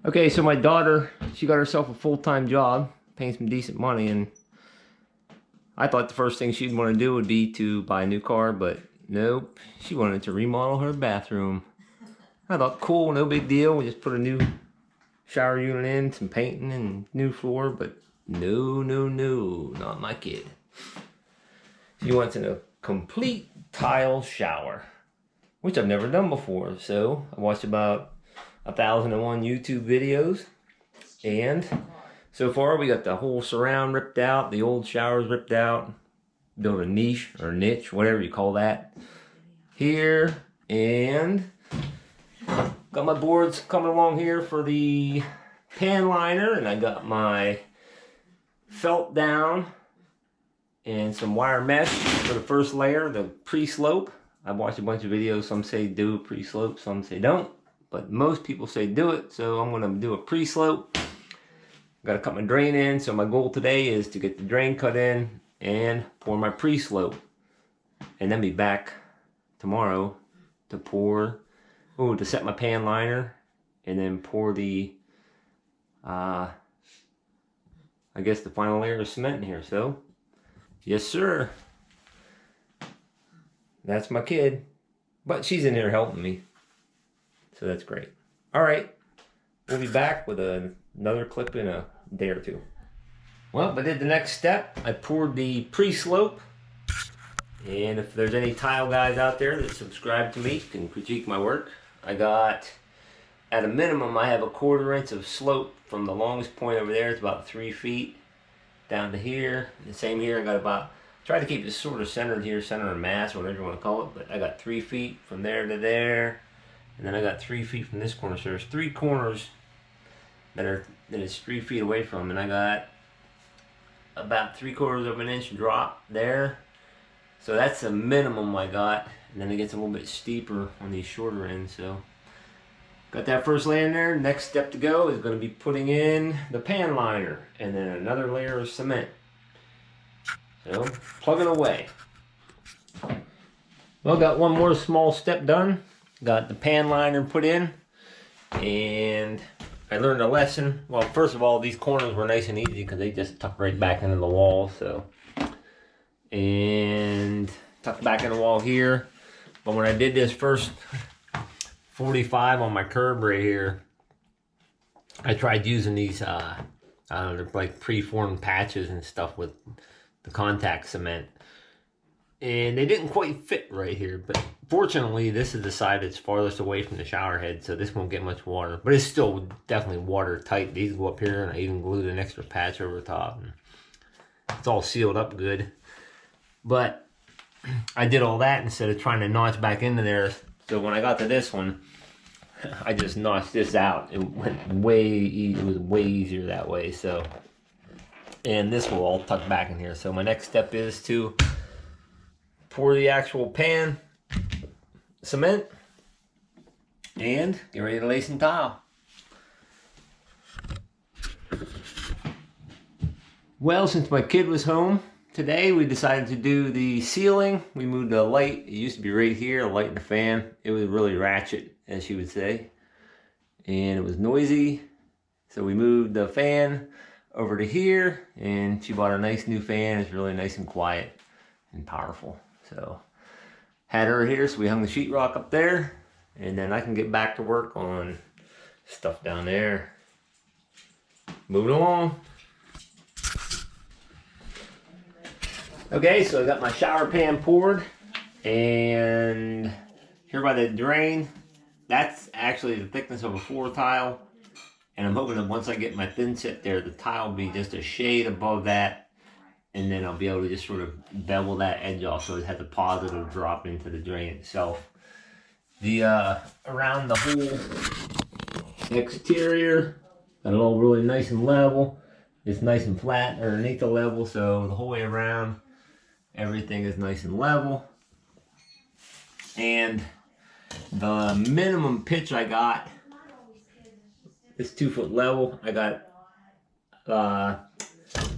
Okay, so my daughter, she got herself a full-time job, paying some decent money, and I thought the first thing she'd want to do would be to buy a new car, but nope, she wanted to remodel her bathroom. I thought, cool, no big deal, we just put a new shower unit in, some painting, and new floor, but no, not my kid. She wants a complete tile shower, which I've never done before, so I watched about 1,001 YouTube videos, and so far we got the whole surround ripped out, the old showers ripped out, built a niche or niche, whatever you call that, here, and got my boards coming along here for the pan liner, and I got my felt down and some wire mesh for the first layer, the pre-slope. I've watched a bunch of videos, some say do a pre-slope, some say don't. But most people say do it, so I'm gonna do a pre-slope. Gotta cut my drain in, so my goal today is to get the drain cut in and pour my pre-slope. And then be back tomorrow to pour, to set my pan liner, and then pour the, I guess the final layer of cement in here, so. Yes, sir. That's my kid. But she's in here helping me. So that's great. All right, we'll be back with another clip in a day or two. Well, I did the next step. I poured the pre-slope. And if there's any tile guys out there that subscribe to me, can critique my work. I got, at a minimum, I have a 1/4 inch of slope from the longest point over there. It's about 3 feet down to here. The same here, I got about, try to keep it sort of centered here, center of mass, whatever you want to call it. But I got 3 feet from there to there. And then I got 3 feet from this corner. So there's 3 corners that is 3 feet away from. And I got about 3/4 of an inch drop there. So that's the minimum I got. And then it gets a little bit steeper on these shorter ends. So got that first layer in there. Next step to go is going to be putting in the pan liner. And then another layer of cement. So plugging away. Well, got one more small step done. Got the pan liner put in, and I learned a lesson. Well, first of all, these corners were nice and easy because they just tuck right back into the wall. So, and tuck back in the wall here. But when I did this first 45 on my curb right here, I tried using these, I don't know, they're like preformed patches and stuff with the contact cement. And they didn't quite fit right here, but fortunately this is the side that's farthest away from the shower head, so this won't get much water. But it's still definitely watertight. These go up here, and I even glued an extra patch over top. And it's all sealed up good. But I did all that instead of trying to notch back into there. So when I got to this one, I just notched this out. It went it was way easier that way. So, and this will all tuck back in here. So my next step is to pour the actual pan cement and get ready to lay some tile. Well, since my kid was home today, we decided to do the ceiling. We moved the light. It used to be right here, a light and a fan. It was really ratchet, as she would say, and it was noisy. So we moved the fan over to here, and she bought a nice new fan. It's really nice and quiet and powerful. So had her here, so we hung the sheetrock up there, and then I can get back to work on stuff down there. Moving along. Okay, so I got my shower pan poured, and here by the drain, that's actually the thickness of a floor tile, and I'm hoping that once I get my thin set there, the tile will be just a shade above that. And then I'll be able to just sort of bevel that edge off so it has a positive drop into the drain itself. The around the whole exterior, got it all really nice and level. It's nice and flat underneath the level, so the whole way around, everything is nice and level. And the minimum pitch I got is 2 foot level. I got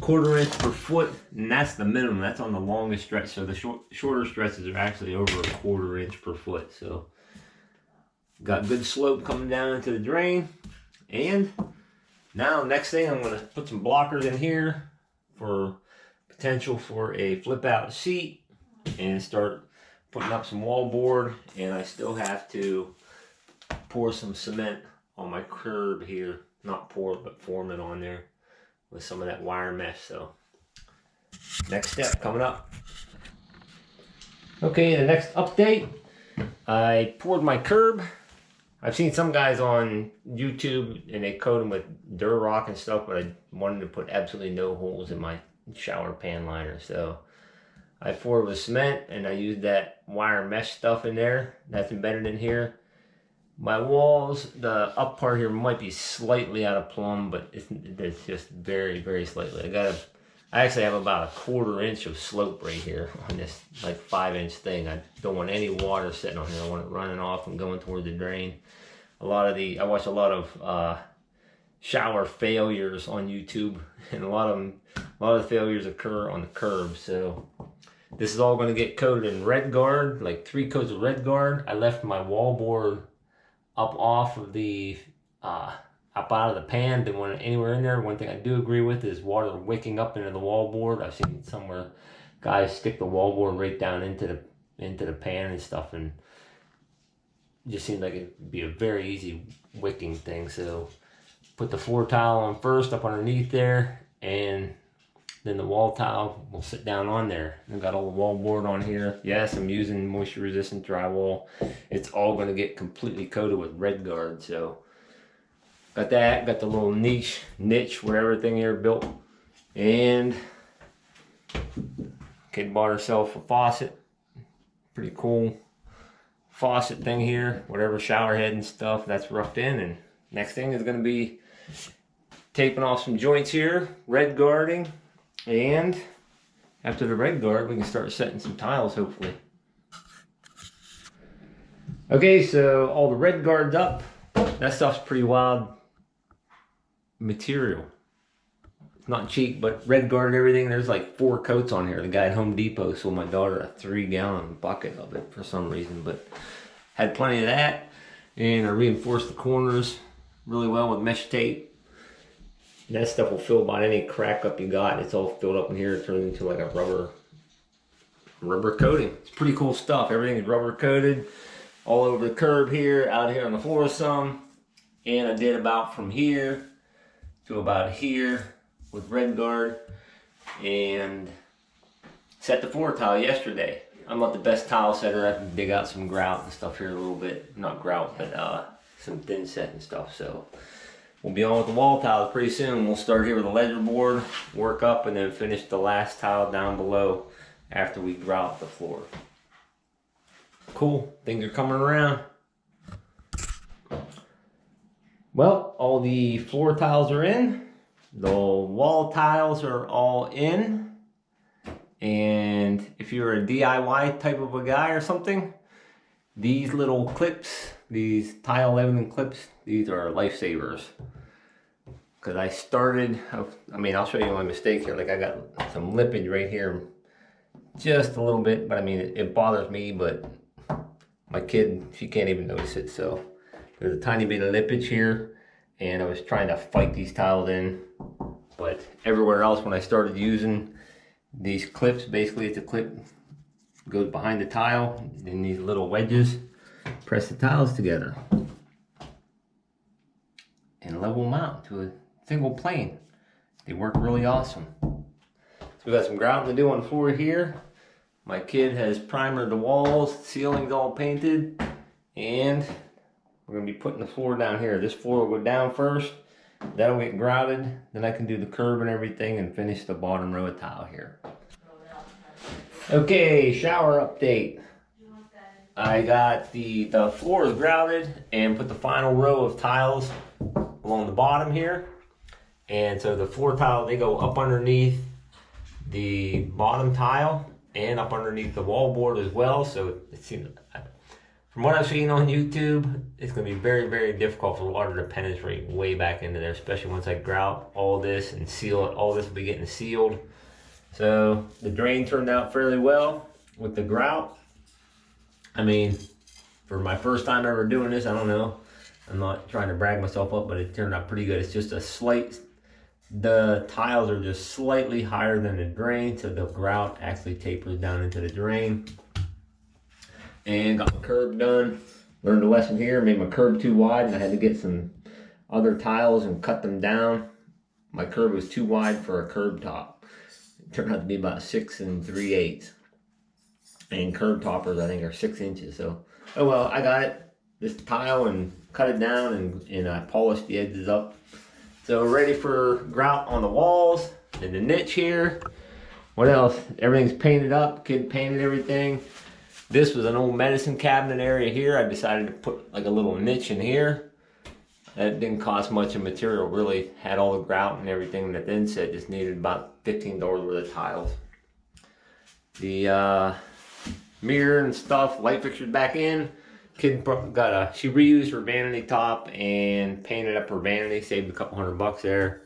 1/4 inch per foot, and that's the minimum. That's on the longest stretch. So the shorter stretches are actually over a 1/4 inch per foot. So got good slope coming down into the drain, And now next thing, I'm going to put some blockers in here for potential for a flip out seat and start putting up some wallboard. And I still have to pour some cement on my curb here. Not pour, but form it on there with some of that wire mesh. So next step coming up. Okay, the next update, I poured my curb. I've seen some guys on YouTube and they coat them with Durarock and stuff, but I wanted to put absolutely no holes in my shower pan liner. So I poured with cement and I used that wire mesh stuff in there that's embedded in here. My walls, the up part here might be slightly out of plumb, but it's just very, very slightly. I actually have about a 1/4 inch of slope right here on this like 5-inch thing. I don't want any water sitting on here. I want it running off and going toward the drain. I watch a lot of shower failures on YouTube, and a lot of the failures occur on the curb. So this is all going to get coated in Red Guard, like 3 coats of Red Guard. I left my wallboard up off of the up out of the pan. Didn't want it anywhere in there. One thing I do agree with is water wicking up into the wallboard. I've seen somewhere guys stick the wallboard right down into the pan and stuff, and it just seems like it'd be a very easy wicking thing. So put the floor tile on first up underneath there, and then the wall tile will sit down on there. I've got all the wallboard on here. Yes, I'm using moisture resistant drywall. It's all going to get completely coated with Red Guard. So got that, got the little niche where everything here built. And kid bought herself a faucet. Pretty cool faucet thing here. Whatever shower head and stuff, that's roughed in. And next thing is going to be taping off some joints here, Red Guarding. And after the Red Guard, we can start setting some tiles, hopefully. Okay, so all the Red Guard's up. That stuff's pretty wild material. It's not cheap, but Red Guard and everything, there's like 4 coats on here. The guy at Home Depot sold my daughter a 3-gallon bucket of it for some reason, but had plenty of that. And I reinforced the corners really well with mesh tape. That stuff will fill about any crack up you got. It's all filled up in here. It turns into like a rubber coating. It's pretty cool stuff. Everything is rubber coated all over the curb here, out here on the floor some. And I did about from here to about here with Red Guard, and set the floor tile yesterday. I'm not the best tile setter. I can dig out some grout and stuff here a little bit. Not grout, but some thin set and stuff. So we'll be on with the wall tiles pretty soon. We'll start here with a ledger board, work up, and then finish the last tile down below after we grout the floor. Cool, things are coming around. Well, all the floor tiles are in. The wall tiles are all in. And if you're a DIY type of a guy or something, these little clips, these tile leveling clips, these are lifesavers. Because I started, I mean, I'll show you my mistake here. Like I got some lippage right here, just a little bit, but I mean, it bothers me, but my kid, she can't even notice it. So there's a tiny bit of lippage here, and I was trying to fight these tiles in. But everywhere else, when I started using these clips, basically it's a clip, goes behind the tile, and these little wedges press the tiles together and level them out to a single plane. They work really awesome. So we got some grouting to do on the floor here. My kid has primered the walls, ceiling's all painted, and we're going to be putting the floor down here. This floor will go down first, that'll get grouted, then I can do the curb and everything and finish the bottom row of tile here. Okay, shower update. I got the floor is grouted and put the final row of tiles along the bottom here. And so the floor tile, they go up underneath the bottom tile and up underneath the wallboard as well. So it seems, from what I've seen on YouTube, it's going to be very, very difficult for water to penetrate way back into there, especially once I grout all this and seal it. All this will be getting sealed. So the drain turned out fairly well with the grout. I mean, for my first time ever doing this, I don't know. I'm not trying to brag myself up, but it turned out pretty good. It's just a slight, the tiles are just slightly higher than the drain, so the grout actually tapers down into the drain. And got my curb done. Learned a lesson here, made my curb too wide, and I had to get some other tiles and cut them down. My curb was too wide for a curb top. It turned out to be about 6 3/8. And curb toppers, I think, are 6 inches. So, oh well, I got it. This tile and cut it down, and I polished the edges up. So ready for grout on the walls and the niche here. What else? Everything's painted up. Kid painted everything. This was an old medicine cabinet area here. I decided to put like a little niche in here. That didn't cost much of material, really. Had all the grout and everything. That then said just needed about $15 worth of tiles. The mirror and stuff, light fixtures back in. Kid got she reused her vanity top and painted up her vanity, saved a couple $100 there.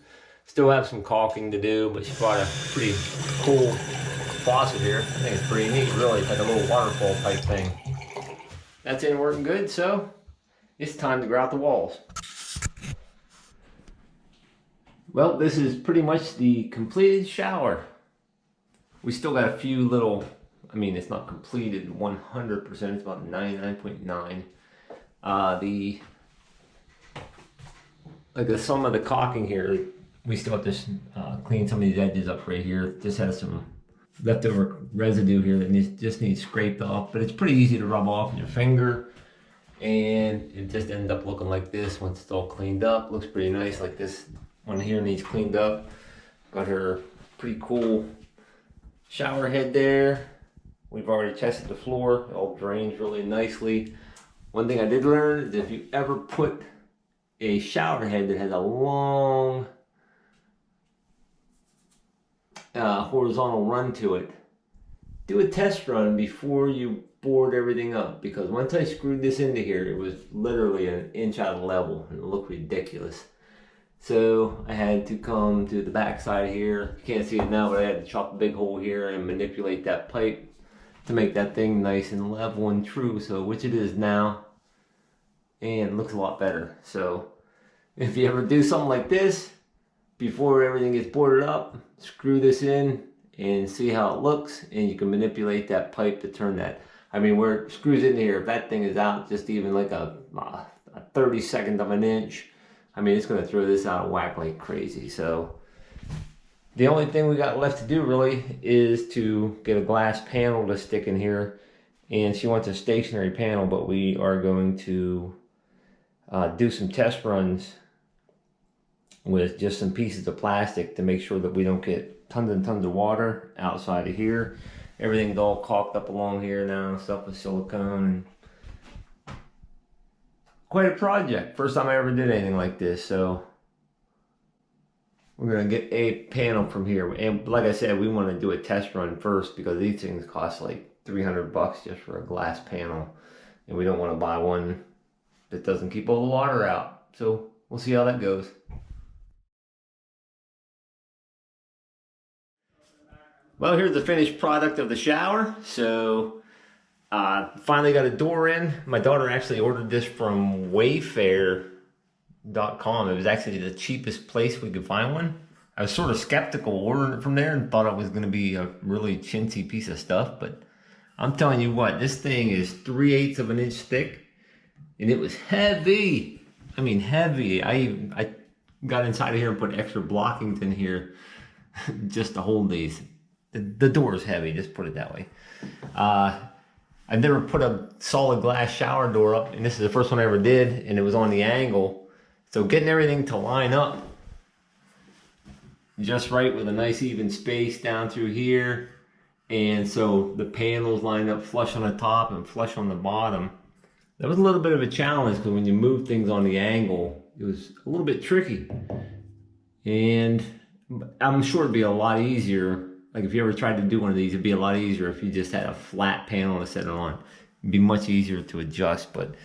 Still have some caulking to do, but she bought a pretty cool faucet here. I think it's pretty neat, really. It's like a little waterfall type thing. That's in working good, so it's time to grout the walls. Well, this is pretty much the completed shower. We still got a few little, I mean, it's not completed 100%, it's about 99.9. Some of the caulking here, we still have to clean some of these edges up right here. Just has some leftover residue here that just needs scraped off, but it's pretty easy to rub off with your finger. And it just ends up looking like this once it's all cleaned up. Looks pretty nice. Like this one here needs cleaned up. Got her pretty cool shower head there. We've already tested the floor. It all drains really nicely. One thing I did learn is if you ever put a shower head that has a long horizontal run to it, do a test run before you board everything up, because once I screwed this into here, it was literally an inch out of level and it looked ridiculous. So I had to come to the back side here. You can't see it now, but I had to chop a big hole here and manipulate that pipe to make that thing nice and level and true, so which it is now, and it looks a lot better. So if you ever do something like this before everything gets boarded up, screw this in and see how it looks, and you can manipulate that pipe to turn that. I mean, where it screws in here, if that thing is out just even like a 32nd of an inch, I mean, it's going to throw this out of whack like crazy. So the only thing we got left to do really is to get a glass panel to stick in here. And she wants a stationary panel, but we are going to do some test runs with just some pieces of plastic to make sure that we don't get tons and tons of water outside of here. Everything's all caulked up along here now, stuff with silicone. Quite a project. First time I ever did anything like this, so we're gonna get a panel from here. And like I said, we want to do a test run first because these things cost like $300 just for a glass panel, and we don't want to buy one that doesn't keep all the water out. So we'll see how that goes. Well, here's the finished product of the shower. So finally got a door in. My daughter actually ordered this from Wayfair.com. It was actually the cheapest place we could find one. I was sort of skeptical ordering it from there and thought it was going to be a really chintzy piece of stuff, but I'm telling you what, this thing is 3/8 of an inch thick, and it was heavy. I mean, heavy. I got inside of here and put extra blockings in here just to hold these. The door is heavy, just put it that way. I've never put a solid glass shower door up, and this is the first one I ever did, and it was on the angle. So getting everything to line up just right with a nice even space down through here. And so the panels lined up flush on the top and flush on the bottom. That was a little bit of a challenge because when you move things on the angle, it was a little bit tricky. And I'm sure it'd be a lot easier. Like if you ever tried to do one of these, it'd be a lot easier if you just had a flat panel to set it on. It'd be much easier to adjust. But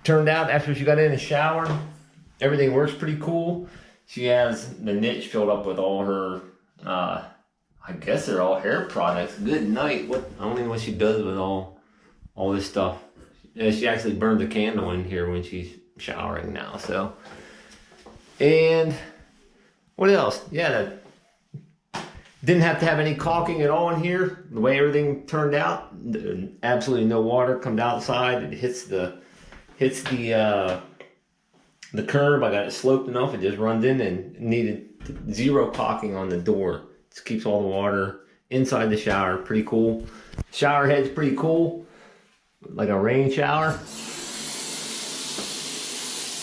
turned out after she got in the shower, everything works pretty cool. She has the niche filled up with all her, I guess they're all hair products. Good night. I don't even know what she does with all this stuff. Yeah, she actually burned a candle in here when she's showering now. So, and what else? Yeah, didn't have to have any caulking at all in here. The way everything turned out, absolutely no water comes outside. It hits the curb. I got it sloped enough. It just runs in, and needed zero caulking on the door. Just keeps all the water inside the shower. Pretty cool. Shower head's pretty cool, like a rain shower.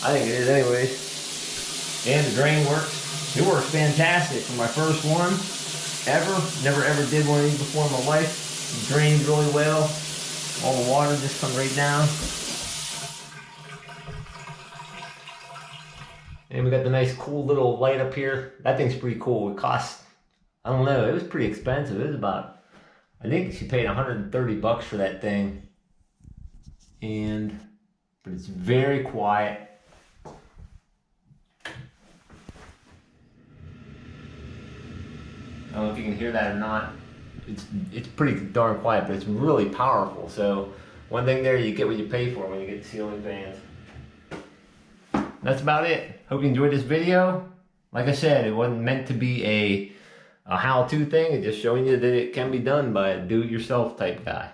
I think it is anyways. And the drain works. It works fantastic for my first one ever. Never ever did one of these before in my life. It drains really well. All the water just comes right down. And we got the nice cool little light up here. That thing's pretty cool. It cost, I don't know, it was pretty expensive. It was about, I think she paid 130 bucks for that thing. But it's very quiet. I don't know if you can hear that or not. It's pretty darn quiet, but it's really powerful. So one thing there, you get what you pay for when you get the ceiling fans. That's about it. Hope you enjoyed this video. Like I said, it wasn't meant to be a how-to thing. It's just showing you that it can be done by a do-it-yourself type guy.